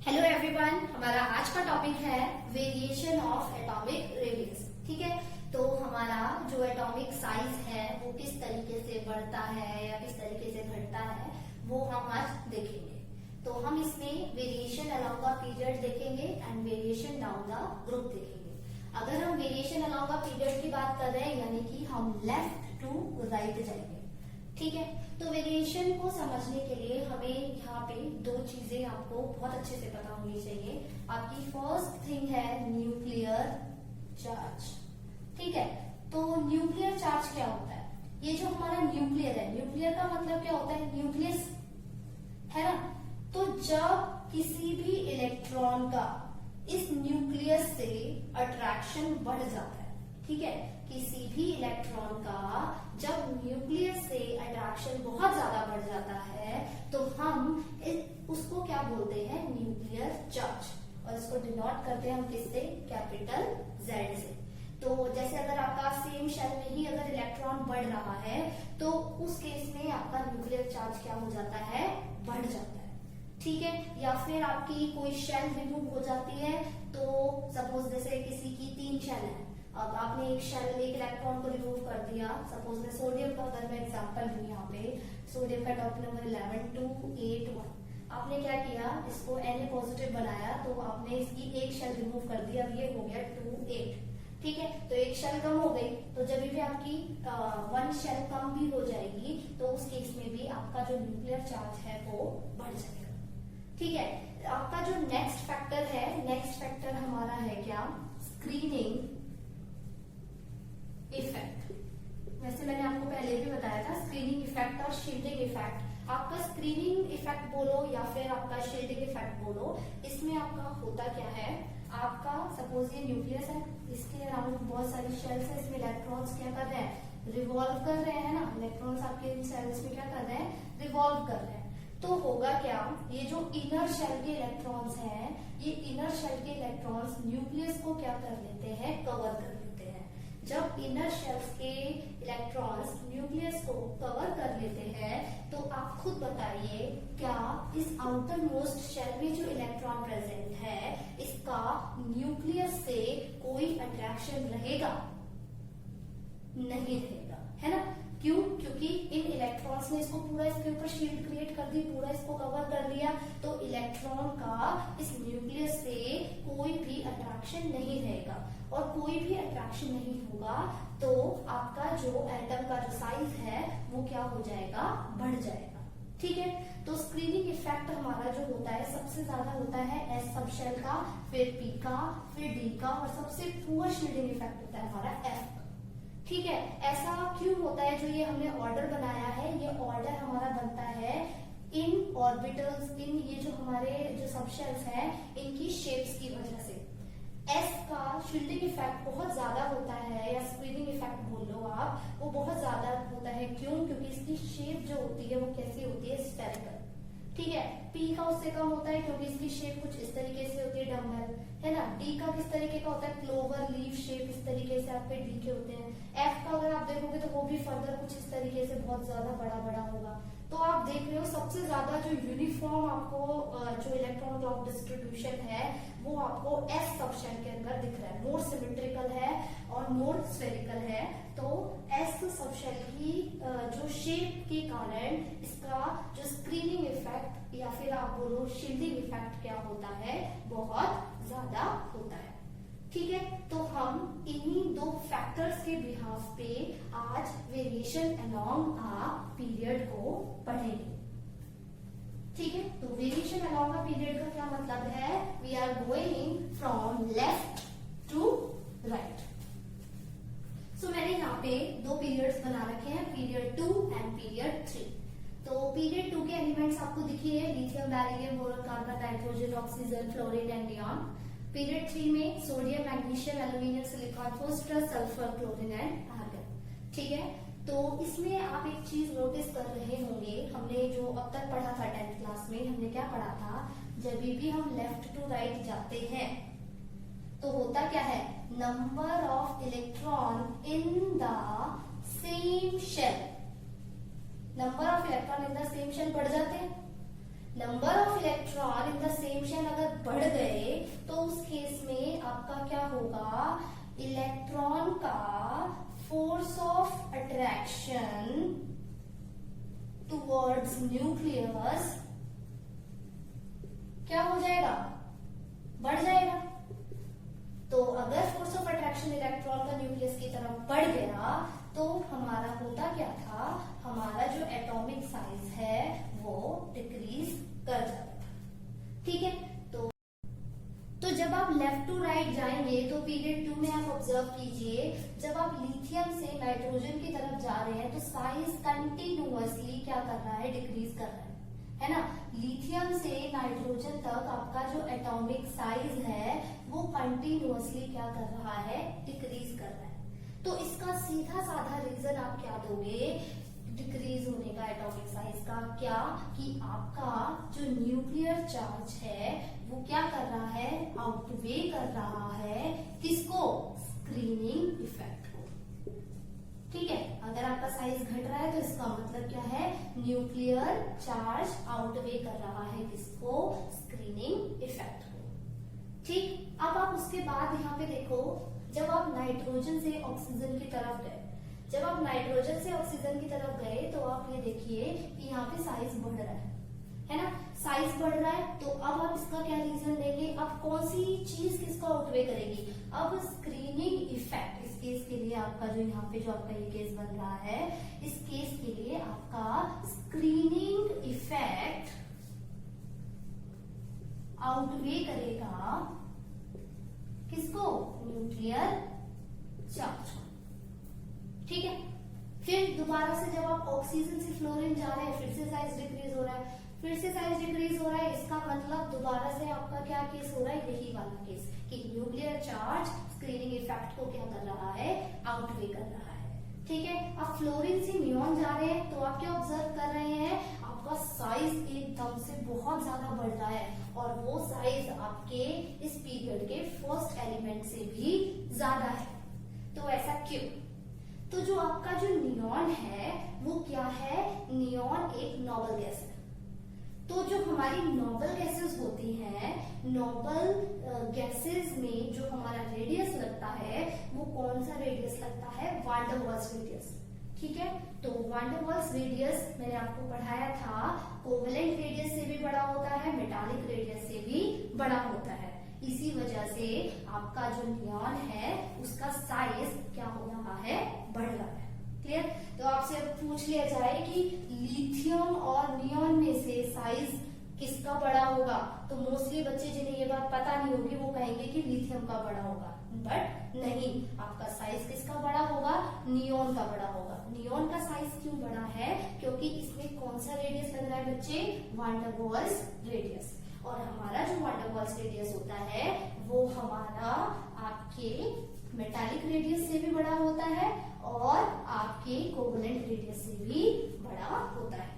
Hello everyone, हमारा आज का टॉपिक है वेरिएशन ऑफ एटॉमिक रेडियस। ठीक है, तो हमारा जो एटॉमिक साइज है वो किस तरीके से बढ़ता है या किस तरीके से घटता है वो हम आज देखेंगे। तो हम इसमें वेरिएशन अलोंग द पीरियड देखेंगे and variation down the group देखेंगे। अगर हम वेरिएशन अलोंग द पीरियड की बात कर रहे हैं यानी कि हम लेफ्ट टू राइट जाएंगे। ठीक है, तो वेरिएशन को समझने के लिए हमें यहाँ पे दो चीजें आपको बहुत अच्छे से पता होनी चाहिए। आपकी फर्स्ट थिंग है न्यूक्लियर चार्ज। ठीक है, तो न्यूक्लियर चार्ज क्या होता है? ये जो हमारा न्यूक्लियर है, न्यूक्लियर का मतलब क्या होता है? न्यूक्लियस है ना। तो जब किसी भी इलेक्ट्रॉन का इस न्यूक्लियस से अट्रैक्शन बढ़ जाता है, ठीक है, किसी भी इलेक्ट्रॉन का जब न्यूक्लियस से अट्रैक्शन बहुत ज्यादा बढ़ जाता है तो हम उसको क्या बोलते हैं? Nuclear charge. और इसको डिनोट करते हैं हम किससे? कैपिटल Z से। तो जैसे अगर आपका सेम शेल में ही अगर इलेक्ट्रॉन बढ़ रहा है तो उस केस में आपका न्यूक्लियर चार्ज क्या हो जाता है? बढ़ जाता है। ठीक है, या फिर आपकी कोई शेल रिमूव हो जाती है तो सपोज जैसे किसी की 3 शेल है, अब आपने एक इलेक्ट्रॉन को रिमूव कर दिया। सपोज मैं सोडियम का अगर मैं एग्जांपल दूं, यहाँ पे सोडियम का टॉपिक नंबर 11,281 आपने क्या किया? इसको Na पॉजिटिव बनाया तो आपने इसकी एक शेल रिमूव कर दी। अब ये हो गया 2,8। ठीक है, तो एक शेल कम हो गई, तो जब भी आपकी 1 शेल कम भी हो जाएगी तो उस केस में भी आपका जो न्यूक्लियर चार्ज है वो बढ़ जाएगा। ठीक है, आपका जो नेक्स्ट फैक्टर है, नेक्स्ट फैक्टर हमारा है क्या? Screening effect. वैसे मैंने आपको पहले भी बताया था स्क्रीनिंग इफेक्ट और शील्डिंग इफेक्ट। आपका स्क्रीनिंग इफेक्ट बोलो या फिर आपका शील्डिंग इफेक्ट बोलो, इसमें आपका होता क्या है? आपका सपोज ये न्यूक्लियस है, इसके अराउंड बहुत सारी शेल्स है, इसमें इलेक्ट्रॉन्स क्या कर रहे हैं? रिवॉल्व कर रहे हैं ना। इलेक्ट्रॉन्स आपके इन सेल्स में क्या कर रहे हैं? रिवॉल्व कर रहे हैं। तो होगा क्या? ये जो इनर शेल के इलेक्ट्रॉन्स हैं, ये इनर शेल के इलेक्ट्रॉन्स न्यूक्लियस को क्या कर लेते हैं? कवर कर लेते हैं। जब इनर शेल्स के इलेक्ट्रॉन्स न्यूक्लियस को कवर कर लेते हैं तो आप खुद बताइए, क्या इस आउटर मोस्ट शेल में जो इलेक्ट्रॉन प्रेजेंट है इसका न्यूक्लियस से कोई अट्रैक्शन रहेगा? नहीं रहेगा, है ना। क्यों? क्योंकि इन इलेक्ट्रॉन्स ने इसको पूरा इसके ऊपर शील्ड क्रिएट कर दी, पूरा इसको कवर कर लिया, तो इलेक्ट्रॉन का इस न्यूक्लियस से कोई भी अट्रैक्शन नहीं रहेगा। और कोई भी अट्रैक्शन नहीं होगा तो आपका जो एटम का जो साइज है वो क्या हो जाएगा? बढ़ जाएगा। ठीक है, तो स्क्रीनिंग इफेक्ट हमारा जो होता है सबसे ज्यादा होता है S सब शेल का, फिर P का, फिर D का, और सबसे पुअर शील्डिंग इफेक्ट होता है हमारा F का। ठीक है, ऐसा क्यों होता है? जो ये हमने ऑर्डर बनाया है, ये ऑर्डर हमारा बनता है इन ऑर्बिटल्स, इन ये जो हमारे जो सबशेल्स हैं इनकी शेप्स की वजह से। S का शील्डिंग इफेक्ट बहुत ज्यादा होता है, या स्क्रीनिंग इफेक्ट बोल लो आप, वो बहुत ज्यादा होता है। क्यों? क्योंकि इसकी शेप जो होती है वो कैसी होती है? स्फेरिकल। ठीक है, P का उससे कम होता है क्योंकि इसकी शेप कुछ इस तरीके से होती है, डम्बल, है ना। D का किस तरीके का होता है? क्लोवर लीफ शेप, इस तरीके से आपके D के होते हैं। F का अगर आप देखोगे तो वो भी फर्दर कुछ इस तरीके से बहुत ज्यादा बड़ा बड़ा होगा। तो आप देख रहे हो सबसे ज्यादा जो यूनिफॉर्म आपको जो इलेक्ट्रॉन क्लाउड डिस्ट्रीब्यूशन है वो आपको S सबशेल के अंदर दिख रहा है। मोर सिमेट्रिकल है और मोर स्फेरिकल है। तो S सबशेल की जो शेप के कारण इसका जो स्क्रीनिंग इफेक्ट या फिर आप बोलो शील्डिंग इफेक्ट क्या होता है? बहुत ज्यादा होता है। ठीक है, तो हम इन्हीं दो फैक्टर्स के बिहाफ पे आज वेरिएशन अलोंग अ पीरियड को पढ़ेंगे। ठीक है, तो वेरिएशन अलोंग अ पीरियड का क्या मतलब है? We are going from left to right. So मैंने यहाँ पे दो पीरियड्स बना रखे हैं, पीरियड 2 एंड पीरियड 3। तो पीरियड 2 के एलिमेंट्स आपको दिखिए, lithium, beryllium, boron, carbon, nitrogen, oxygen, fluorine and neon. Period 3 में sodium, magnesium, aluminium, silicon, phosphorus, sulphur, chlorine and argon. ठीक है, तो इसमें आप एक चीज नोटिस कर रहे होंगे, हमने जो अब तक पढ़ा था 10th क्लास में, हमने क्या पढ़ा था? जब भी हम लेफ्ट टू राइट जाते हैं तो होता क्या है? Number of electron in the same shell, number of electron in the same shell बढ़ जाते हैं। Number of electron in the same shell अगर गए तो उस केस में आपका क्या होगा, इलेक्ट्रॉन का force of attraction towards nucleus क्या हो जाएगा, बढ़ जाएगा। तो अगर फोर्स ऑफ अट्रैक्शन इलेक्ट्रॉन का न्यूक्लियस की तरफ बढ़ गया तो हमारा होता क्या था, हमारा जो एटॉमिक साइज है वो डिक्रीज कर जाएगा। ठीक है, तो जब आप लेफ्ट टू राइट जाएंगे तो पीरियड 2 में आप ऑब्जर्व कीजिए, जब आप लिथियम से नाइट्रोजन की तरफ जा रहे हैं तो साइज कंटिन्यूअसली क्या कर रहा है, डिक्रीज कर रहा है ना। लिथियम से नाइट्रोजन तक आपका जो एटॉमिक साइज है वो कंटिन्यूअसली क्या कर रहा है, डिक्रीज कर रहा है। तो इसका सीधा साधा रीजन आप क्या दोगे, डिक्रीज होने का एटॉमिक साइज का, क्या कि आपका जो न्यूक्लियर चार्ज है वो क्या कर रहा है, आउटवे कर रहा है किसको, स्क्रीनिंग इफेक्ट को। ठीक है, अगर आपका साइज घट रहा है तो इसका मतलब क्या है, न्यूक्लियर चार्ज आउटवे कर रहा है किसको, स्क्रीनिंग इफेक्ट को। ठीक, अब आप उसके बाद यहाँ पे देखो, जब आप नाइट्रोजन से ऑक्सीजन की तरफ गए, जब आप नाइट्रोजन से ऑक्सीजन की तरफ गए तो आप ये देखिए कि यहाँ पे साइज बढ़ रहा है ना, साइज बढ़ रहा है। तो अब आप इसका क्या रीजन देंगे, अब कौन सी चीज किसको आउटवे करेगी, अब स्क्रीनिंग इफेक्ट। इस केस के लिए आपका जो यहाँ पे जो आपका ये केस बन रहा है, इस केस के लिए आपका स्क्रीनिंग इफेक्ट आउटवे करेगा किसको, न्यूक्लियर चार्ज को। ठीक है, फिर दोबारा से जब आप ऑक्सीजन से फ्लोरीन जा रहे हैं फिर से साइज डिक्रीज हो रहा है, फिर से साइज डिक्रीज हो रहा है। इसका मतलब दोबारा से आपका क्या केस हो रहा है, यही वाला केस कि न्यूक्लियर चार्ज स्क्रीनिंग इफेक्ट को क्या कर रहा है, आउटवे कर रहा है। ठीक है, अब फ्लोरीन से नियॉन जा रहे हैं तो आप क्या ऑब्जर्व कर रहे हैं, आपका साइज एकदम से बहुत ज्यादा बढ़ रहा है और वो साइज आपके इस पीरियड के फर्स्ट एलिमेंट से भी ज्यादा है। तो ऐसा क्यों, तो जो आपका जो नियॉन है वो क्या है, नियॉन एक नोबल गैस है। तो जो हमारी नोबल गैसेस होती हैं, नोबल गैसेस में जो हमारा रेडियस लगता है वो कौन सा रेडियस लगता है, वान डेर वाल्स रेडियस। ठीक है, तो वान डेर वाल्स रेडियस मैंने आपको पढ़ाया था, कोवेलेंट रेडियस से भी बड़ा होता है, मेटालिक रेडियस से भी बड़ा होता है। इसी वजह से आपका जो नियॉन है उसका साइज क्या हो रहा है, बढ़ रहा है। क्लियर, तो आपसे अब पूछ लिया जाए कि लिथियम और नियॉन में से साइज किसका बड़ा होगा, तो मोस्टली बच्चे जिन्हें ये बात पता नहीं होगी वो कहेंगे कि लिथियम का बड़ा होगा, बट नहीं, आपका साइज किसका बड़ा होगा, नियॉन का बड़ा होगा। नियॉन का साइज क्यों बड़ा है, क्योंकि इसमें कौन सा रेडियस लग रहा है बच्चे, वान डेर वाल्स रेडियस। और हमारा जो वान डेर वाल्स रेडियस होता है वो हमारा आपके मेटालिक रेडियस से भी बड़ा होता है और आपके कोवेलेंट रेडियस से भी बड़ा होता है।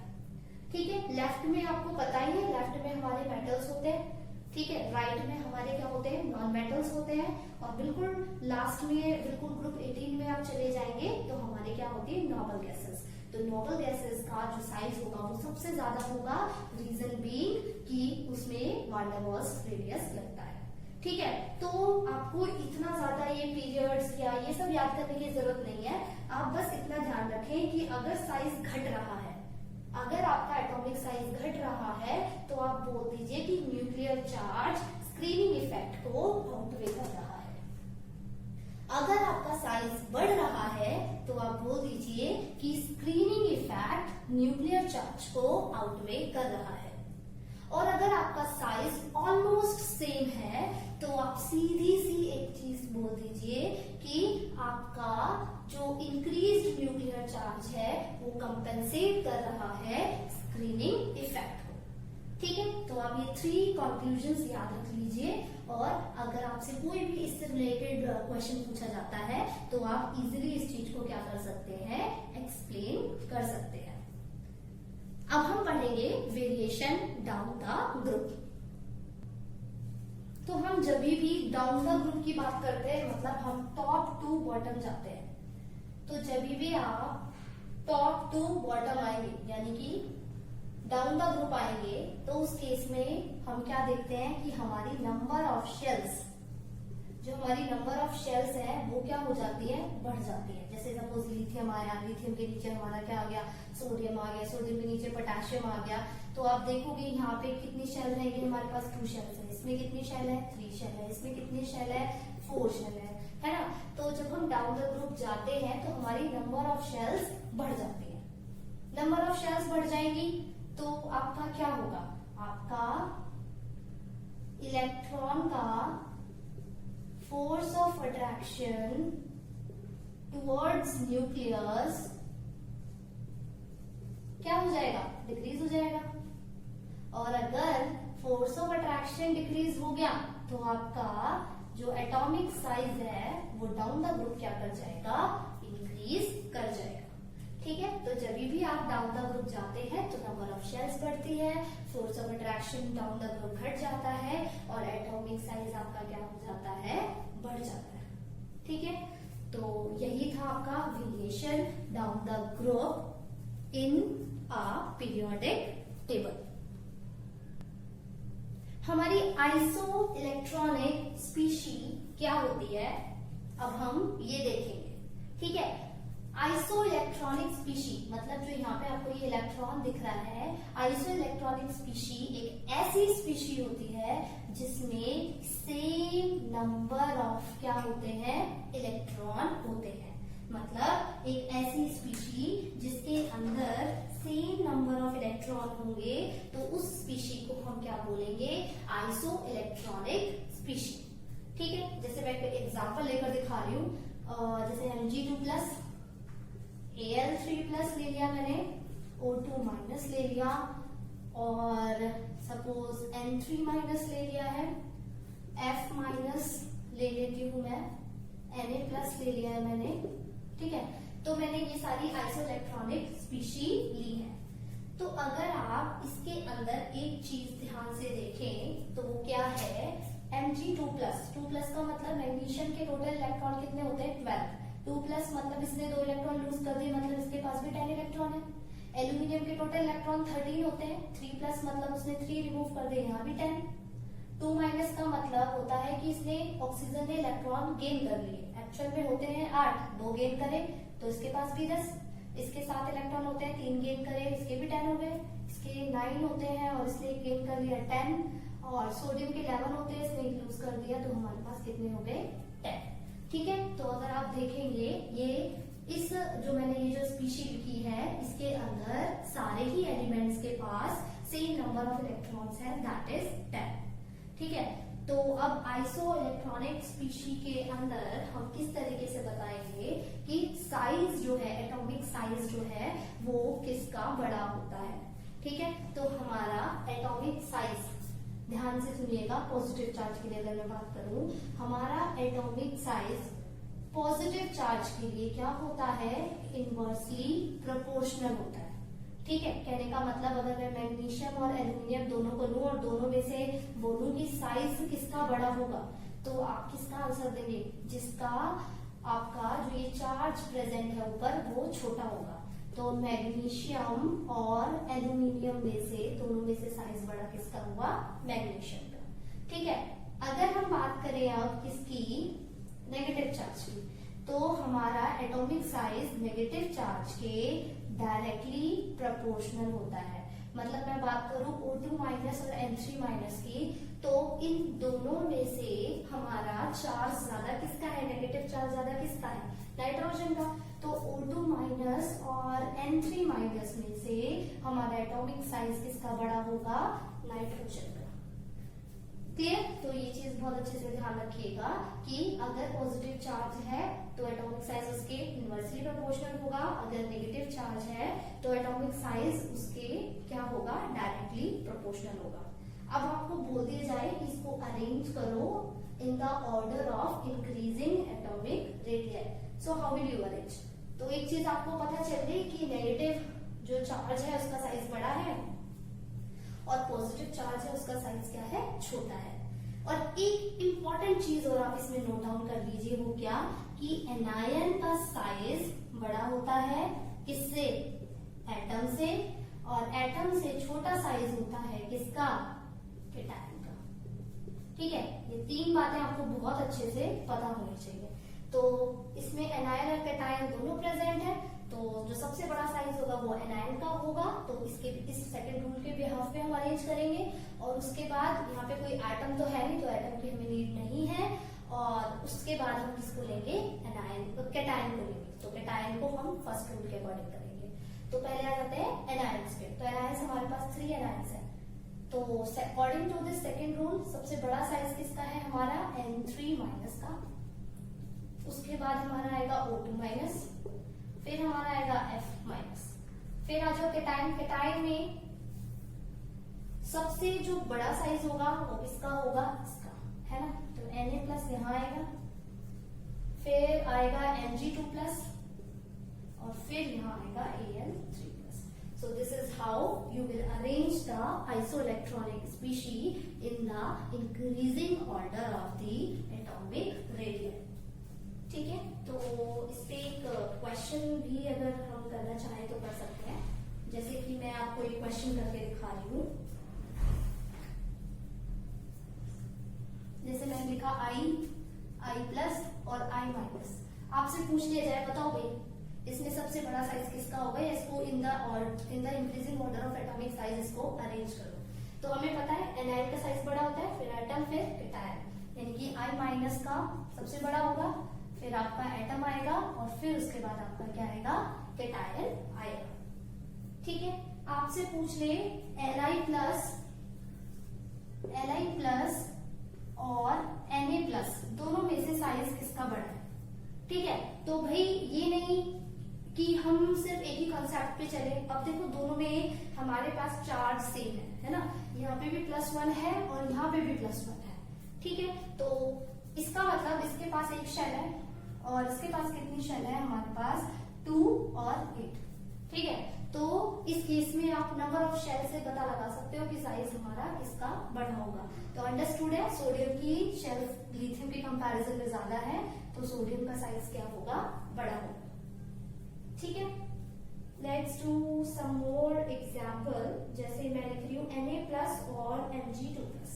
ठीक है, लेफ्ट में आपको पता ही है, लेफ्ट में हमारे मेटल्स होते हैं। ठीक है, राइट में हमारे क्या होते हैं, नॉन मेटल्स होते हैं। और बिल्कुल लास्ट में, बिल्कुल ग्रुप 18 में आप चले जाएंगे तो हमारे क्या होती है, नोबल गैसेस। तो नोबल गैसेस का जो साइज होगा वो सबसे ज्यादा होगा, रीजन बीइंग कि उसमें वान डेर वाल्स रेडियस लगता है। ठीक है, तो आपको इतना ज्यादा ये पीरियड्स या ये सब याद करने की जरूरत नहीं है, आप बस इतना ध्यान रखें कि अगर साइज घट रहा है, अगर आपका एटॉमिक साइज घट रहा है तो आप बोल दीजिए कि न्यूक्लियर चार्ज स्क्रीनिंग इफेक्ट को आउटवे कर रहा है। अगर आपका साइज बढ़ रहा है तो आप बोल दीजिए कि स्क्रीनिंग इफेक्ट न्यूक्लियर चार्ज को आउटवे कर रहा है। और अगर आपका साइज ऑलमोस्ट सेम है तो आप सीधी सी एक चीज बोल दीजिए कि आपका जो इंक्रीज्ड न्यूक्लियर चार्ज है वो कंपेंसेट कर रहा है स्क्रीनिंग इफेक्ट को। ठीक है, तो आप ये 3 कंक्लूजन्स याद रख लीजिए और अगर आपसे कोई भी इससे रिलेटेड क्वेश्चन पूछा जाता है तो आप इजीली इस चीज को क्या कर सकते हैं, एक्सप्लेन कर सकते हैं। अब हम पढ़ेंगे वेरिएशन डाउन द ग्रुप। तो हम जब भी डाउन द ग्रुप की बात करते हैं मतलब हम टॉप टू बॉटम जाते हैं। तो जब भी आप टॉप टू बॉटम आएंगे यानी कि डाउन द ग्रुप आएंगे तो उस केस में हम क्या देखते हैं कि हमारी नंबर ऑफ शेल्स, जो हमारी नंबर ऑफ शेल्स है वो क्या हो जाती है, बढ़ जाती है। जैसे सपोज लिथियम आया, लिथियम के नीचे हमारा क्या आ गया, सोडियम आ गया, सोडियम के नीचे पोटेशियम आ गया, तो आप देखोगे यहाँ पे कितनी शेल रहेगी हमारे पास, 2 शेल्स है। इसमें कितनी शेल है, 3 शेल है। इसमें कितनी शेल है, 4 शेल है ना। तो जब हम डाउन द ग्रुप जाते हैं तो हमारी नंबर ऑफ शेल्स बढ़ जाती है। नंबर ऑफ शेल्स बढ़ जाएगी तो आपका क्या होगा, आपका इलेक्ट्रॉन का force of attraction towards nucleus क्या हो जाएगा, डिक्रीज हो जाएगा। और अगर फोर्स ऑफ अट्रैक्शन डिक्रीज हो गया तो आपका जो एटॉमिक साइज है वो डाउन द ग्रुप क्या कर जाएगा, इंक्रीज कर जाएगा। ठीक है, तो जब भी आप डाउन द ग्रुप जाते हैं तो नंबर ऑफ शेल्स बढ़ती है, force of attraction down the group घट जाता है और एटॉमिक साइज आपका क्या हो जाता है, बढ़ जाता है। ठीक है, तो यही था आपका variation down the group in a periodic table. हमारी आइसो इलेक्ट्रॉनिक स्पीशी क्या होती है, अब हम ये देखेंगे। ठीक है, आइसो इलेक्ट्रॉनिक स्पीशी मतलब जो यहाँ पे आपको ये इलेक्ट्रॉन दिख रहा है, आइसो इलेक्ट्रॉनिक स्पीशी एक ऐसी स्पीशी होती है जिसमें सेम नंबर ऑफ क्या होते हैं, इलेक्ट्रॉन होते हैं। मतलब एक ऐसी स्पीशी जिसके अंदर सेम नंबर ऑफ इलेक्ट्रॉन होंगे तो उस स्पीशी को हम क्या बोलेंगे, आइसो इलेक्ट्रॉनिक स्पीशी। ठीक है, जैसे मैं एक एग्जांपल लेकर दिखा रही हूँ, जैसे Mg2+ Al3+ ले लिया मैंने, O2- ले लिया, और सपोज N3- ले लिया है, F- ले लेती हूँ मैं, Na+ ले लिया है मैंने। ठीक है, तो मैंने ये सारी आइसो इलेक्ट्रॉनिक स्पीशी ली है। तो अगर आप इसके अंदर एक चीज ध्यान से देखें तो वो क्या है, Mg2+, 2+ का मतलब मैग्नीशियम के टोटल इलेक्ट्रॉन कितने होते हैं, 12। 2+ मतलब इसने 2 इलेक्ट्रॉन लूज कर दिए, मतलब इसके पास भी 10 इलेक्ट्रॉन है। एल्यूमिनियम के टोटल इलेक्ट्रॉन 13 होते हैं, 3+ मतलब उसने 3 रिमूव कर दिए, यहाँ भी 10। 2- का मतलब होता है कि इसने ऑक्सीजन ने इलेक्ट्रॉन गेन कर लिए, एक्चुअल में होते हैं 8, 2 गेन करे तो इसके पास भी 10। इसके 7 इलेक्ट्रॉन होते हैं, 3 गेन करे, इसके भी 10 हो गए। इसके 9 होते हैं और इसने गेन कर लिया 10, और सोडियम के 11 होते हैं, इसने लूज कर दिया, तो हमारे पास कितने हो गए, 10। ठीक है, तो अगर आप देखेंगे ये इस जो मैंने ये जो स्पीशी लिखी है इसके अंदर सारे ही एलिमेंट्स के पास सेम नंबर ऑफ इलेक्ट्रॉन्स है, दैट इज 10। ठीक है, तो अब आइसो इलेक्ट्रॉनिक स्पीशी के अंदर हम किस तरीके से बताएंगे कि साइज जो है, एटॉमिक साइज जो है वो किसका बड़ा होता है। ठीक है, तो हमारा एटॉमिक साइज, ध्यान से सुनिएगा, पॉजिटिव चार्ज के लिए अगर मैं बात करूं, हमारा एटॉमिक साइज पॉजिटिव चार्ज के लिए क्या होता है, इनवर्सली प्रोपोर्शनल होता है। ठीक है, कहने का मतलब अगर मैं मैग्नीशियम और एल्यूमिनियम दोनों को लूं और दोनों में से बोलूं कि साइज किसका बड़ा होगा, तो आप किसका आंसर देंगे, जिसका आपका जो ये चार्ज प्रेजेंट है ऊपर वो छोटा होगा। तो मैग्नीशियम और एल्यूमिनियम में से दोनों में से साइज बड़ा किसका हुआ, मैग्नीशियम का। ठीक है, अगर हम बात करें अब किसकी, नेगेटिव चार्ज की, तो हमारा एटॉमिक साइज नेगेटिव चार्ज के डायरेक्टली प्रोपोर्शनल होता है। मतलब मैं बात करूं O2- और N3- की, तो इन दोनों में से हमारा चार्ज ज्यादा किसका है, नेगेटिव चार्ज ज्यादा किसका है, नाइट्रोजन का। तो O2- और N3- में से हमारा एटॉमिक साइज किसका बड़ा होगा, नाइट्रोजन का। क्लियर, तो ये चीज बहुत अच्छे से ध्यान रखिएगा कि अगर पॉजिटिव चार्ज है तो एटॉमिक साइज उसके इनवर्सली प्रोपोर्शनल होगा, अगर नेगेटिव चार्ज है तो एटॉमिक साइज उसके क्या होगा, डायरेक्टली प्रोपोर्शनल होगा। अब आपको बोल दिया जाए कि इसको अरेंज करो in the order of increasing atomic radius, so how will you arrange. तो एक चीज आपको पता चल गई कि नेगेटिव जो चार्ज है उसका साइज बड़ा है और पॉजिटिव चार्ज है उसका साइज क्या है, छोटा है। और एक इंपॉर्टेंट चीज और आप इसमें नोट डाउन कर लीजिए, वो क्या, कि एनायन का साइज बड़ा होता है किससे, एटम से, और एटम से छोटा साइज होता है किसका, कैटायन का। ठीक है, ये तीन बातें आपको बहुत अच्छे से पता होनी चाहिए। तो इसमें एनायन और कैटायन दोनों प्रेजेंट है, तो जो सबसे बड़ा साइज होगा वो एनायन का होगा, तो इसके इस सेकंड रूल के बिहाफ पे हम अरेंज करेंगे। और उसके बाद यहाँ पे कोई एटम तो है नहीं, तो एटम की हमें नीड नहीं है। और उसके बाद हम किसको लेंगे, एनायन, कैटायन को लेंगे। तो कैटायन को हम फर्स्ट रूल के अकॉर्डिंग करेंगे। तो पहले आ जाते हैं एनायंस पे। तो एनायंस हमारे पास 3 एनायंस है। तो according to this second rule सबसे बड़ा साइज किसका है हमारा, N3 माइनस का। उसके बाद हमारा आएगा O2 माइनस, फिर हमारा आएगा F माइनस। फिर आ जाओ कैटायन। कैटायन में सबसे जो बड़ा साइज होगा वो किसका होगा, इसका, है ना। तो Na प्लस यहाँ आएगा, फिर आएगा Mg2 प्लस, और फिर यहाँ आएगा Al3 plus. So this is how you will arrange the isoelectronic species in the increasing order of the atomic radii. ठीक है, तो इस पे एक क्वेश्चन भी अगर हम करना चाहें तो कर सकते हैं। जैसे कि मैं आपको एक क्वेश्चन करके दिखा रही हूँ। जैसे मैंने लिखा I प्लस और I माइनस। आपसे पूछ लिया जाए, बताओ भाई इसमें सबसे बड़ा साइज किसका होगा, या इसको in the increasing order of atomic size इसको अरेंज करो। तो हमें पता है एनायन का साइज बड़ा होता है, फिर एटम, फिर कैटायन, यानी कि I माइनस का सबसे बड़ा होगा, फिर आपका एटम आएगा, और फिर उसके बाद आपका क्या आएगा, कैटायन आएगा। ठीक है, आपसे पूछ ले Li प्लस और Na प्लस दोनों में से साइज किसका बड़ा है। ठीक है, तो भाई ये नहीं कि हम सिर्फ एक ही कॉन्सेप्ट पे चले। अब देखो दोनों में हमारे पास चार्ज सेम है ना, यहाँ पे भी +1 है और यहाँ पे भी +1 है। ठीक है, तो इसका मतलब इसके पास एक शेल है, और इसके पास कितनी शेल है, हमारे पास 2 और 8। ठीक है, तो इस केस में आप नंबर ऑफ शेल से पता लगा सकते हो कि साइज हमारा इसका बड़ा होगा। तो अंडरस्टूड है, सोडियम की शेल लिथियम के कंपैरिजन में ज्यादा है, तो सोडियम का साइज क्या होगा, बड़ा होगा। ठीक है, let's do some more example. जैसे मैं लिख रही हूँ Na प्लस और Mg2 प्लस।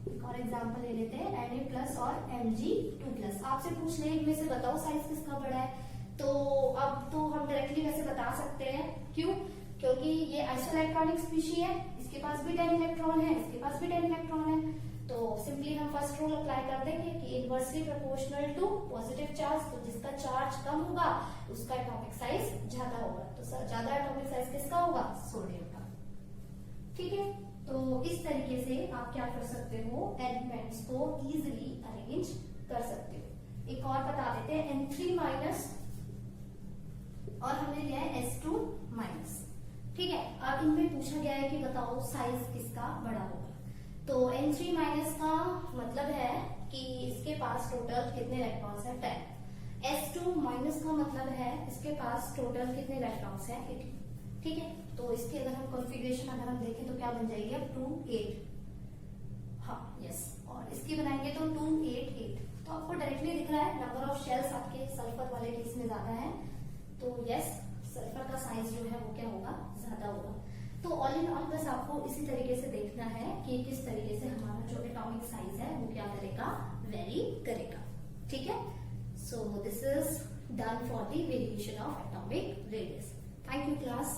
एक और एग्जाम्पल ले लेते हैं, Na प्लस और Mg2 प्लस। आपसे पूछ ले इनमें से बताओ साइज किसका बड़ा है। तो अब तो हम डायरेक्टली वैसे बता सकते हैं, क्यों, क्योंकि ये आइसोइलेक्ट्रॉनिक स्पीशी है, इसके पास भी 10 इलेक्ट्रॉन है, इसके पास भी 10 इलेक्ट्रॉन है। तो सिंपली हम फर्स्ट रूल अप्लाई कर देंगे कि inversely proportional to positive charge. तो जिसका चार्ज कम होगा उसका एटॉमिक साइज ज्यादा होगा। तो ज्यादा एटॉमिक साइज किसका होगा, सोडियम का। ठीक है, तो इस तरीके से आप क्या कर सकते हो, एलिमेंट्स को इजीली अरेंज कर सकते हो। एक और बता देते हैं, N3 माइनस और हमने लिया है S2 माइनस। ठीक है, अब इनमें पूछा गया है कि बताओ साइज किसका बड़ा होगा। तो N3 माइनस का मतलब है कि इसके पास टोटल कितने इलेक्ट्रॉन्स हैं, 10। S2 माइनस का मतलब है इसके पास टोटल कितने इलेक्ट्रॉन्स हैं, 18। ठीक है, तो इसकी अगर हम कॉन्फ़िगरेशन अगर हम देखें तो क्या बन जाएगी, अब 2 8। हाँ यस, और इसकी बनाएंगे तो 2 8 8। तो आपको डायरेक्टली दिख रहा है नंबर ऑफ शेल्स आपके सल्फर वाले केस में ज्यादा है, तो यस सल्फर का साइज जो है वो क्या होगा, ज्यादा होगा। तो ऑल इन ऑल बस आपको इसी तरीके से देखना है कि किस तरीके से हमारा जो एटॉमिक साइज है वो क्या करेगा, वेरी करेगा। ठीक है, so this is done for the variation of atomic radius. Thank you class.